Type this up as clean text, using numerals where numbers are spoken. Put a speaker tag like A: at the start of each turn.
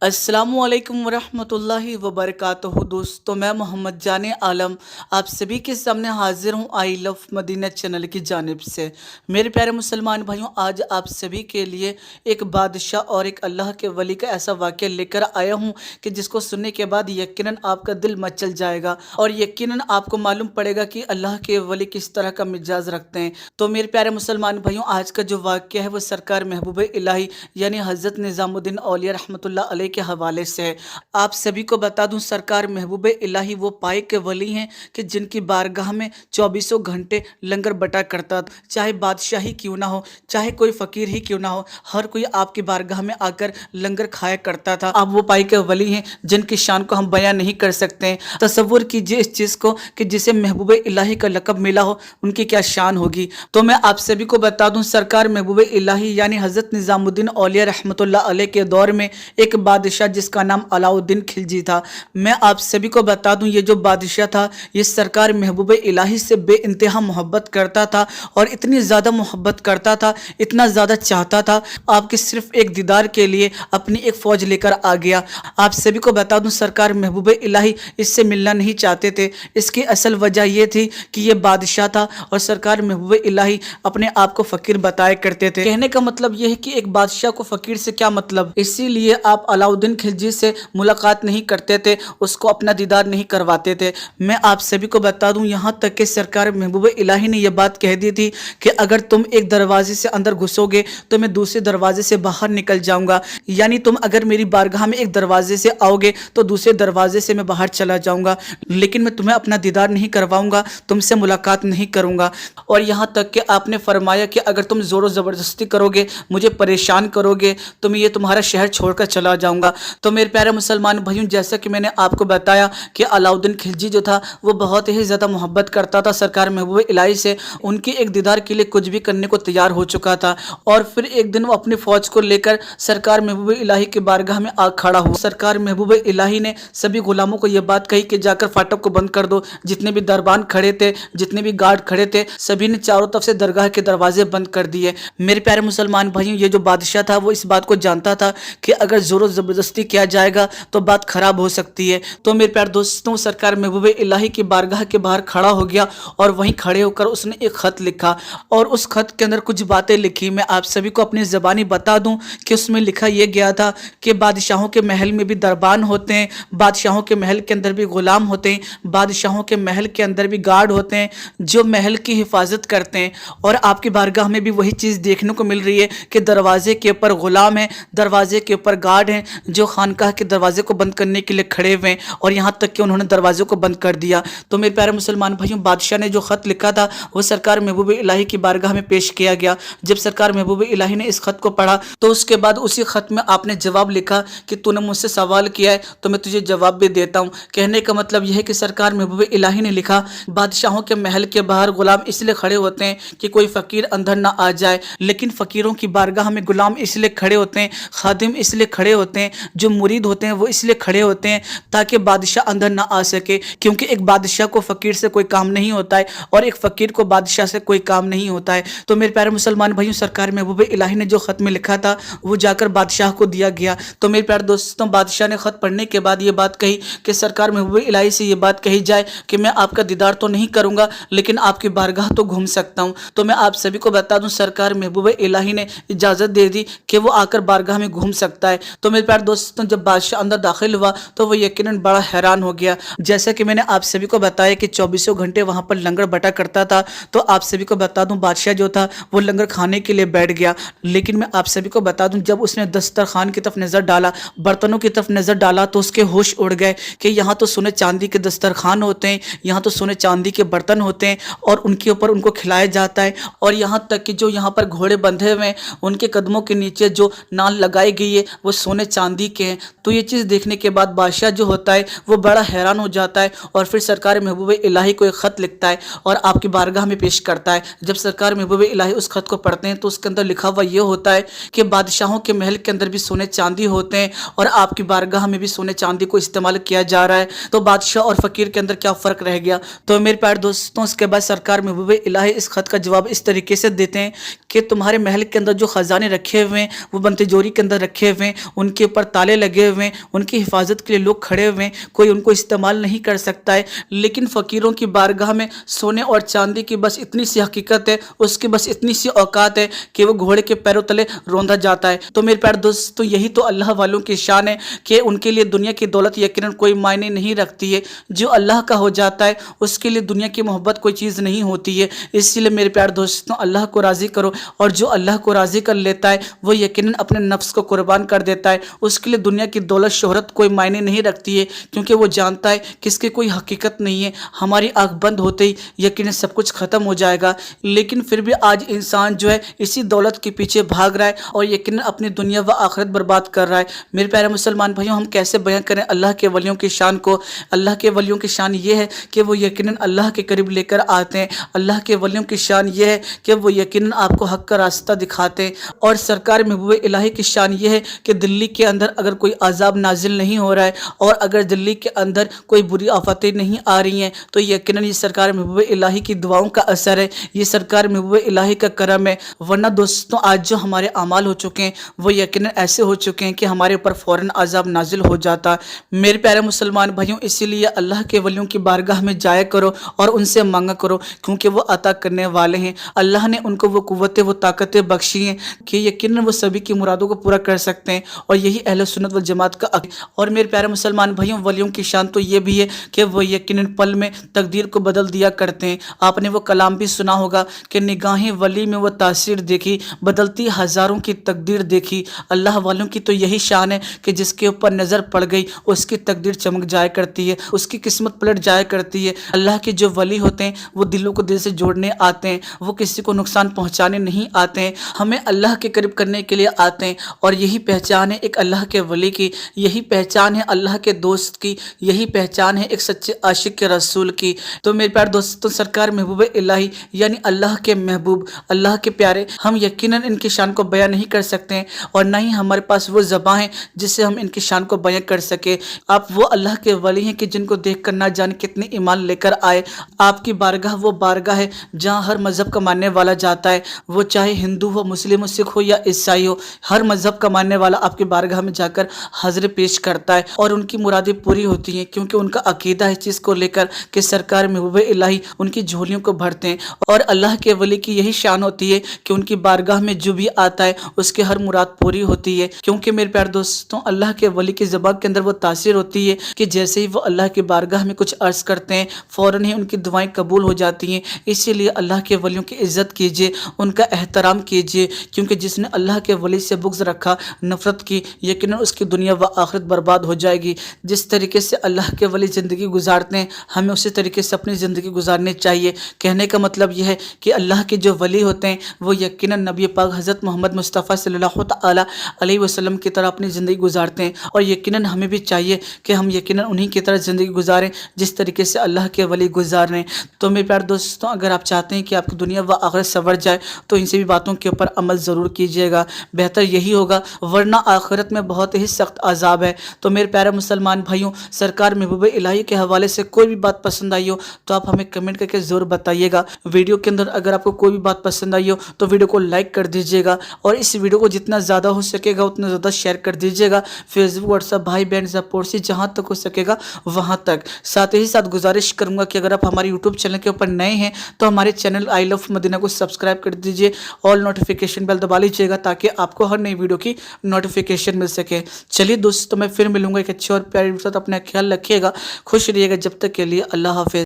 A: अस्सलामुअलैकुम वरहमतुल्लाहि वबरकातुहू। दोस्तों, मैं मोहम्मद जाने आलम आप सभी के सामने हाजिर हूँ आई लव मदीना चैनल की जानिब से। मेरे प्यारे मुसलमान भाइयों, आज आप सभी के लिए एक बादशाह और एक अल्लाह के वली का ऐसा वाक़या लेकर आया हूँ कि जिसको सुनने के बाद यकीनन आपका दिल मचल जाएगा और यकीनन आपको मालूम पड़ेगा कि अल्लाह के वली किस तरह का मिजाज रखते हैं। तो मेरे प्यारे मुसलमान भाइयों, आज का जो वाक़या है वो सरकार महबूब इलाही यानी हज़रत निज़ामुद्दीन औलिया रहमतुल्लाह अलैह के हवाले से है। आप सभी को बता दूं, सरकार महबूब इलाही वो पाए के वली हैं कि जिनकी बारगाह में चौबीसों घंटे लंगर बटा करता, चाहे बादशाह ही क्यों ना हो, चाहे कोई फ़कीर ही क्यों ना हो, हर कोई आपकी बारगाह में आकर लंगर खाया करता था। आप वो पाए के वली हैं जिनकी शान को हम बयां नहीं कर सकते हैं। तसव्वुर कीजिए इस चीज़ को कि जिसे महबूब इलाही का लक़ब मिला हो उनकी क्या शान होगी। तो मैं आप सभी को बता दूं, सरकार महबूब इलाही यानी हज़रत निज़ामुद्दीन औलिया रहमतुल्लाह अलैह के दौर में एक बादशाह जिसका नाम अलाउद्दीन खिलजी था। मैं आप सभी को बता दूं, ये जो बादशाह था ये सरकार महबूब इलाही से बेइंतहा मोहब्बत करता था और इतनी ज़्यादा मोहब्बत करता था, इतना ज़्यादा चाहता था, आपके सिर्फ एक दीदार के लिए अपनी एक फ़ौज लेकर आ गया। आप सभी को बता दूं, सरकार महबूब इलाही इससे मिलना नहीं चाहते थे। इसकी असल वजह यह थी कि ये बादशाह था और सरकार महबूब इलाही अपने आप को फ़कीर बताया करते थे। कहने का मतलब यह है कि एक बादशाह को फ़कीर से क्या मतलब, इसीलिए आप अलाउद्दीन खिलजी से मुलाकात नहीं करते थे, उसको अपना दीदार नहीं करवाते थे। मैं आप सभी को बता दूं, यहाँ तक कि सरकार महबूब इलाही ने यह बात कह दी थी कि अगर तुम एक दरवाजे से अंदर घुसोगे तो मैं दूसरे दरवाजे से बाहर निकल जाऊंगा, यानी तुम अगर मेरी बारगाह में एक दरवाजे से आओगे तो दूसरे दरवाजे से मैं बाहर चला जाऊंगा, लेकिन मैं तुम्हें अपना दीदार नहीं करवाऊंगा, तुमसे मुलाकात नहीं करूंगा। और यहाँ तक कि आपने फरमाया कि अगर तुम ज़ोर ज़बरदस्ती करोगे, मुझे परेशान करोगे, तो मैं ये तुम्हारा शहर छोड़कर चला जाऊंगा। तो मेरे प्यारे मुसलमान भाइयों, जैसा कि मैंने आपको बताया कि अलाउद्दीन खिलजी जो था वो बहुत ही ज़्यादा मोहब्बत करता था सरकार महबूब इलाही से, उनकी एक दीदार के लिए कुछ भी करने को तैयार हो चुका था। और फिर एक दिन वो अपनी फ़ौज को लेकर सरकार महबूब इलाही की बारगाह में आ खड़ा हुआ। सरकार महबूब इलाही ने सभी गुलामों को यह बात कही कि जाकर फाटक को बंद कर दो। जितने भी दरबान खड़े थे, जितने भी गार्ड खड़े थे, सभी ने चारों तरफ से दरगाह के दरवाजे बंद कर दिए। मेरे प्यारे मुसलमान भाइयों, ये जो बादशाह था वो इस बात को जानता था कि अगर ज़ोर ज़बरदस्ती किया जाएगा तो बात ख़राब हो सकती है। तो मेरे प्यारे दोस्तों, सरकार महबूब इलाही की बारगाह के बाहर खड़ा हो गया और वहीं खड़े होकर उसने एक ख़त लिखा और उस ख़त के अंदर कुछ बातें लिखी। मैं आप सभी को अपनी ज़बानी बता दूं कि उसमें लिखा यह गया था कि बादशाहों के महल में भी दरबान होते हैं, बादशाहों के महल के अंदर भी ग़ुलाम होते हैं, बादशाहों के महल के अंदर भी गार्ड होते हैं जो महल की हिफाजत करते हैं। और आपकी बारगाह में भी वही चीज़ देखने को मिल रही है कि दरवाजे के ऊपर ग़ुलाम हैं, दरवाजे के ऊपर गार्ड हैं जो खानकाह के दरवाजे को बंद करने के लिए खड़े हुए हैं, और यहाँ तक कि उन्होंने दरवाजे को बंद कर दिया। तो मेरे प्यारे मुसलमान भाइयों, बादशाह ने जो ख़त लिखा था वो सरकार महबूब इलाही की बारगाह में पेश किया गया। जब सरकार महबूब इलाही ने इस ख़त को पढ़ा तो उसके बाद उसी ख़त में आपने जवाब लिखा कि तूने मुझसे सवाल किया है तो मैं तुझे जवाब भी देता हूँ। कहने का मतलब यह है कि सरकार महबूब इलाही ने लिखा, बादशाहों के महल के बाहर गुलाम इसलिए खड़े होते हैं कि कोई फ़कीर अंदर ना आ जाए, लेकिन फ़कीरों की बारगाह में गुलाम इसलिए खड़े होते हैं, खादिम इसलिए खड़े होते हैं, जो मुरीद होते हैं वो इसलिए खड़े होते हैं ताकि बादशाह अंदर ना आ सके, क्योंकि एक बादशाह को फ़कीर से कोई काम नहीं होता है और एक फ़कीर को बादशाह से कोई काम नहीं होता है। तो मेरे प्यारे मुसलमान भाइयों, सरकार महबूब इलाही ने जो ख़त में लिखा था वो जाकर बादशाह को दिया गया। तो मेरे प्यारे दोस्तों, बादशाह ने ख़त पढ़ने के बाद ये बात कही कि सरकार महबूब इलाही से ये बात कही जाए कि मैं आपका दीदार तो नहीं करूँगा लेकिन आपकी बारगाह तो घूम सकता हूँ। तो मैं आप सभी को बता दूँ, सरकार महबूब इलाही ने इजाज़त दे दी कि वो आकर बारगाह में घूम सकता है। तो मेरे प्यारे दोस्तों, जब बादशाह अंदर दाखिल हुआ तो वो यकीनन बड़ा हैरान हो गया। जैसा कि मैंने आप सभी को बताया कि चौबीसों घंटे वहाँ पर लंगर बटा करता था, तो आप सभी को बता दूं, बादशाह जो था वो लंगर खाने के लिए बैठ गया। लेकिन मैं आप सभी को बता दूं, जब उसने दस्तरखान की तरफ नज़र डाला, बर्तनों की तरफ नज़र डाला, तो उसके होश उड़ गए कि यहाँ तो सोने चांदी के दस्तरखान होते हैं, यहाँ तो सोने चांदी के बर्तन होते हैं और उनके ऊपर उनको खिलाया जाता है। और यहाँ तक कि जो यहाँ पर घोड़े बंधे हुए हैं उनके कदमों के नीचे जो नाल लगाई गई है वो सोने चांदी के हैं। तो ये चीज़ देखने के बाद बादशाह जो होता है वो बड़ा हैरान हो जाता है और फिर सरकार महबूब इलाही को एक ख़त लिखता है और आपकी बारगाह में पेश करता है। जब सरकार महबूब इलाही उस ख़त को पढ़ते हैं तो उसके अंदर लिखा हुआ ये होता है कि बादशाहों के महल के अंदर भी सोने चांदी होते हैं और आपकी बारगाह में भी सोने चांदी को इस्तेमाल किया जा रहा है। तो बादशाह और फ़कीर के अंदर क्या फ़र्क रह गया। तो मेरे प्यारे दोस्तों, उसके बाद सरकार महबूब इलाही इस ख़त का जवाब इस तरीके से देते हैं कि तुम्हारे महल के अंदर जो ख़जाने रखे हुए हैं वो बंद तिजोरी के अंदर रखे हुए हैं, उनके اوپر تالے لگے ہوئے ہیں، ان کی حفاظت کے لیے لوگ کھڑے ہوئے ہیں، کوئی ان کو استعمال نہیں کر سکتا ہے، لیکن فقیروں کی بارگاہ میں سونے اور چاندی کی بس اتنی سی حقیقت ہے، اس کی بس اتنی سی اوقات ہے کہ وہ گھوڑے کے پیروں تلے روندا جاتا ہے۔ تو میرے پیارے دوستو، یہی تو اللہ والوں کی شان ہے کہ ان کے لیے دنیا کی دولت یقیناً کوئی معنی نہیں رکھتی ہے۔ جو اللہ کا ہو جاتا ہے اس کے لیے دنیا کی محبت کوئی چیز نہیں ہوتی ہے۔ اسی لیے میرے پیارے دوستوں، اللہ کو راضی کرو، اور جو اللہ کو راضی کر لیتا ہے وہ یقیناً اپنے نفس کو قربان کر دیتا ہے۔ اس کے لیے دنیا کی دولت شہرت کوئی معنی نہیں رکھتی ہے، کیونکہ وہ جانتا ہے کہ اس کی کوئی حقیقت نہیں ہے۔ ہماری آنکھ بند ہوتے ہی یقیناً سب کچھ ختم ہو جائے گا، لیکن پھر بھی آج انسان جو ہے اسی دولت کے پیچھے بھاگ رہا ہے اور یقیناً اپنی دنیا و آخرت برباد کر رہا ہے۔ میرے پیارے مسلمان بھائیوں، ہم کیسے بیان کریں اللہ کے ولیوں کی شان کو؟ اللہ کے ولیوں کی شان یہ ہے کہ وہ یقیناً اللہ کے قریب لے کر آتے ہیں۔ اللہ کے ولیوں کی شان یہ ہے کہ وہ یقیناً آپ کو حق کا راستہ دکھاتے ہیں۔ اور سرکار محبوب الہی کی شان یہ ہے کہ دلی کے اندر اگر کوئی عذاب نازل نہیں ہو رہا ہے اور اگر دلی کے اندر کوئی بری آفتیں نہیں آ رہی ہیں تو یقیناً یہ سرکار محبوب الہی کی دعاؤں کا اثر ہے، یہ سرکار محبوب الہی کا کرم ہے۔ ورنہ دوستوں، آج جو ہمارے اعمال ہو چکے ہیں وہ یقیناً ایسے ہو چکے ہیں کہ ہمارے اوپر فوراً عذاب نازل ہو جاتا۔ میرے پیارے مسلمان بھائیوں، اسی لیے اللہ کے ولیوں کی بارگاہ میں جایا کرو اور ان سے مانگا کرو، کیونکہ وہ عطا کرنے والے ہیں۔ اللہ نے ان کو وہ قوتیں، وہ طاقتیں بخشی ہیں کہ یقیناً وہ سبھی کی مرادوں کو پورا کر سکتے ہیں، اور یہی اہل سنت والجماعت کا اور میرے پیارے مسلمان بھائیوں، ولیوں کی شان تو یہ بھی ہے کہ وہ یقیناً پل میں تقدیر کو بدل دیا کرتے ہیں۔ آپ نے وہ کلام بھی سنا ہوگا کہ نگاہیں ولی میں وہ تاثیر دیکھی، بدلتی ہزاروں کی تقدیر دیکھی۔ اللہ والوں کی تو یہی شان ہے کہ جس کے اوپر نظر پڑ گئی اس کی تقدیر چمک جایا کرتی ہے، اس کی قسمت پلٹ جایا کرتی ہے۔ اللہ کے جو ولی ہوتے ہیں وہ دلوں کو دل سے جوڑنے آتے ہیں، وہ کسی کو نقصان پہنچانے نہیں آتے ہیں، ہمیں اللہ کے قریب کرنے کے لیے آتے ہیں۔ اور یہی پہچان ہے ایک اللہ کے ولی کی، یہی پہچان ہے اللہ کے دوست کی، یہی پہچان ہے ایک سچے عاشق کے رسول کی۔ تو میرے پیارے دوستوں، سرکار محبوب الہی یعنی اللہ کے محبوب، اللہ کے پیارے، ہم یقیناً ان کی شان کو بیان نہیں کر سکتے ہیں، اور نہ ہی ہمارے پاس وہ زبان ہے جس سے ہم ان کی شان کو بیان کر سکے۔ آپ وہ اللہ کے ولی ہیں کہ جن کو دیکھ کر نہ جانے کتنے ایمان لے کر آئے۔ آپ کی بارگاہ وہ بارگاہ ہے جہاں ہر مذہب کا ماننے والا جاتا ہے، وہ چاہے ہندو ہو، مسلم ہو، سکھ ہو یا عیسائی ہو، ہر مذہب کا ماننے والا آپ کی بارگاہ میں جا کر حاضری پیش کرتا ہے، اور ان کی مرادیں پوری ہوتی ہیں، کیونکہ ان کا عقیدہ ہے اس چیز کو لے کر کہ سرکار محبوب الہی ان کی جھولیوں کو بھرتے ہیں۔ اور اللہ کے ولی کی یہی شان ہوتی ہے کہ ان کی بارگاہ میں جو بھی آتا ہے اس کی ہر مراد پوری ہوتی ہے، کیونکہ میرے پیارے دوستوں، اللہ کے ولی کی زبان کے اندر وہ تاثیر ہوتی ہے کہ جیسے ہی وہ اللہ کی بارگاہ میں کچھ عرض کرتے ہیں فوراً ہی ان کی دعائیں قبول ہو جاتی ہیں۔ اسی لیے اللہ کے ولیوں کی عزت کیجیے، ان کا احترام کیجیے، کیونکہ جس نے اللہ کے ولی سے بغض رکھا، نفرت کی، یقیناً اس کی دنیا و آخرت برباد ہو جائے گی۔ جس طریقے سے اللہ کے ولی زندگی گزارتے ہیں ہمیں اسی طریقے سے اپنی زندگی گزارنی چاہیے۔ کہنے کا مطلب یہ ہے کہ اللہ کے جو ولی ہوتے ہیں وہ یقیناً نبی پاک حضرت محمد مصطفیٰ صلی اللہ تعالی علیہ وسلم کی طرح اپنی زندگی گزارتے ہیں، اور یقیناً ہمیں بھی چاہیے کہ ہم یقیناً انہی کی طرح زندگی گزاریں جس طریقے سے اللہ کے ولی گزار رہے ہیں۔ تو میرے پیارے دوستوں، اگر آپ چاہتے ہیں کہ آپ کی دنیا و آخرت سنور جائے تو ان سبھی باتوں کے اوپر عمل ضرور کیجیے گا، بہتر یہی ہوگا، ورنہ آخرت میں بہت ہی سخت عذاب ہے۔ تو میرے پیارے مسلمان بھائیوں، سرکار محبوب الہی کے حوالے سے کوئی بھی بات پسند آئی ہو تو آپ ہمیں کمنٹ کر کے ضرور بتائیے گا۔ ویڈیو کے اندر اگر آپ کو کوئی بھی بات پسند آئی ہو تو ویڈیو کو لائک کر دیجیے گا، اور اس ویڈیو کو جتنا زیادہ ہو سکے گا اتنا زیادہ شیئر کر دیجیے گا، فیس بک، واٹس ایپ، بھائی بہن، پڑوسی، جہاں تک ہو سکے گا وہاں تک۔ ساتھ ہی ساتھ گزارش کروں گا کہ اگر آپ ہمارے یوٹیوب چینل کے اوپر نئے ہیں تو ہمارے چینل آئی لو مدینہ کو سبسکرائب کر دیجیے، آل نوٹیفیکیشن بیل دبا لیجیے گا تاکہ آپ کو ہر نئی ویڈیو کی نوٹیفیکیشن مل سکے۔ چلیے دوستوں، میں پھر ملوں گا ایک اچھے اور پیارے ویڈیو کے ساتھ، اپنا خیال رکھیے گا، خوش رہیے گا، جب تک کے لیے اللہ حافظ۔